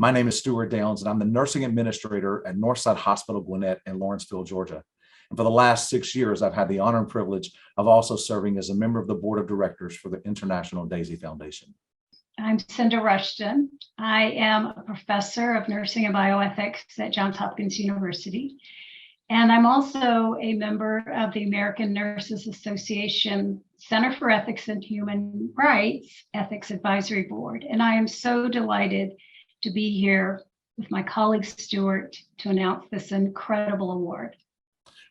My name is Stuart Downs, and I'm the nursing administrator at Northside Hospital Gwinnett in Lawrenceville, Georgia. And for the last 6 years, I've had the honor and privilege of also serving as a member of the board of directors for the International DAISY Foundation. I'm Cinda Rushton. I am a professor of nursing and bioethics at Johns Hopkins University. And I'm also a member of the American Nurses Association Center for Ethics and Human Rights Ethics Advisory Board. And I am so delighted to be here with my colleague Stuart to announce this incredible award.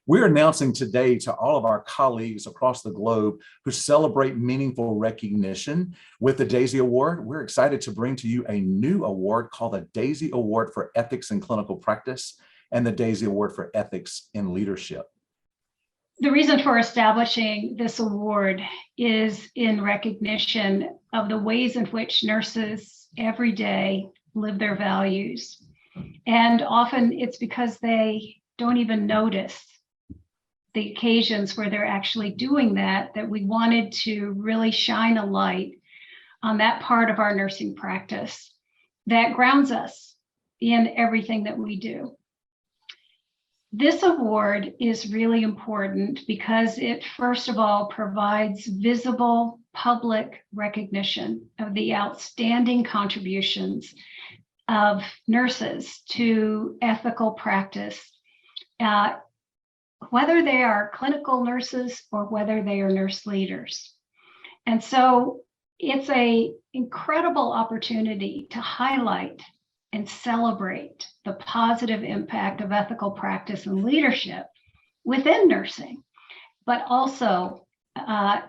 We're announcing today to all of our colleagues across the globe who celebrate meaningful recognition with the DAISY Award. We're excited to bring to you a new award called the DAISY Award for Ethics in Clinical Practice and the DAISY Award for Ethics in Leadership. The reason for establishing this award is in recognition of the ways in which nurses every day live their values. And often it's because they don't even notice the occasions where they're actually doing that we wanted to really shine a light on that part of our nursing practice that grounds us in everything that we do. This award is really important because it, first of all, provides visible public recognition of the outstanding contributions of nurses to ethical practice, whether they are clinical nurses or whether they are nurse leaders. And so it's an incredible opportunity to highlight and celebrate the positive impact of ethical practice and leadership within nursing, but also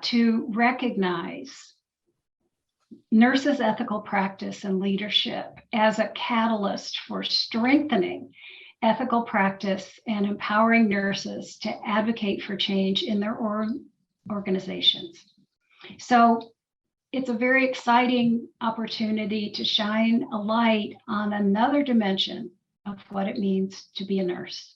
to recognize nurses' ethical practice and leadership as a catalyst for strengthening ethical practice and empowering nurses to advocate for change in their organizations. So it's a very exciting opportunity to shine a light on another dimension of what it means to be a nurse.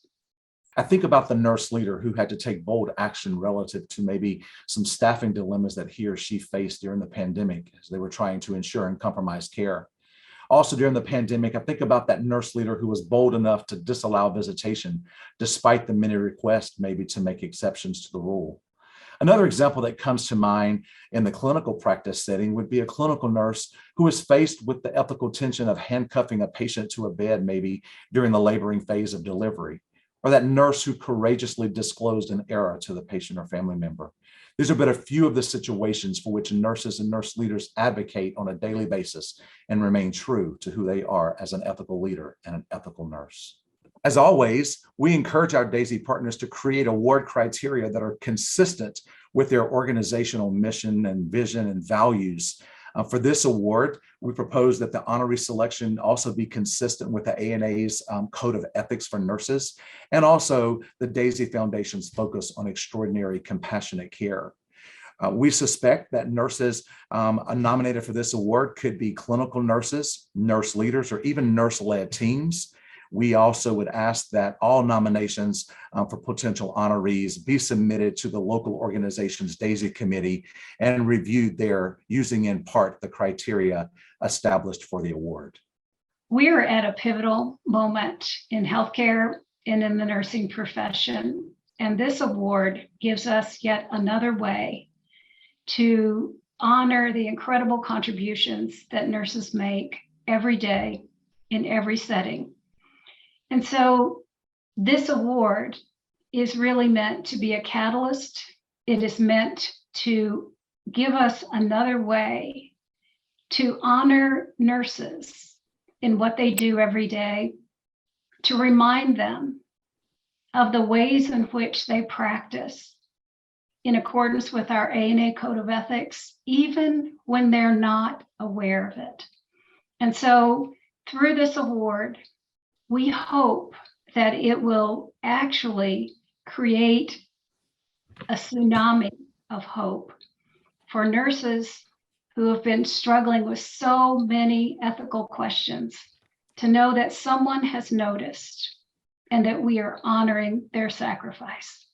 I think about the nurse leader who had to take bold action relative to maybe some staffing dilemmas that he or she faced during the pandemic as they were trying to ensure uncompromised care. Also during the pandemic, I think about that nurse leader who was bold enough to disallow visitation, despite the many requests maybe to make exceptions to the rule. Another example that comes to mind in the clinical practice setting would be a clinical nurse who is faced with the ethical tension of handcuffing a patient to a bed maybe during the laboring phase of delivery, or that nurse who courageously disclosed an error to the patient or family member. These are but a few of the situations for which nurses and nurse leaders advocate on a daily basis and remain true to who they are as an ethical leader and an ethical nurse. As always, we encourage our DAISY partners to create award criteria that are consistent with their organizational mission and vision and values. For this award, we propose that the honoree selection also be consistent with the ANA's Code of Ethics for Nurses, and also the DAISY Foundation's focus on extraordinary compassionate care. We suspect that nurses nominated for this award could be clinical nurses, nurse leaders, or even nurse-led teams. We also would ask that all nominations for potential honorees be submitted to the local organization's DAISY committee and reviewed there using in part the criteria established for the award. We are at a pivotal moment in healthcare and in the nursing profession, and this award gives us yet another way to honor the incredible contributions that nurses make every day in every setting. And so this award is really meant to be a catalyst. It is meant to give us another way to honor nurses in what they do every day, to remind them of the ways in which they practice in accordance with our ANA Code of Ethics, even when they're not aware of it. And so through this award, we hope that it will actually create a tsunami of hope for nurses who have been struggling with so many ethical questions, to know that someone has noticed and that we are honoring their sacrifice.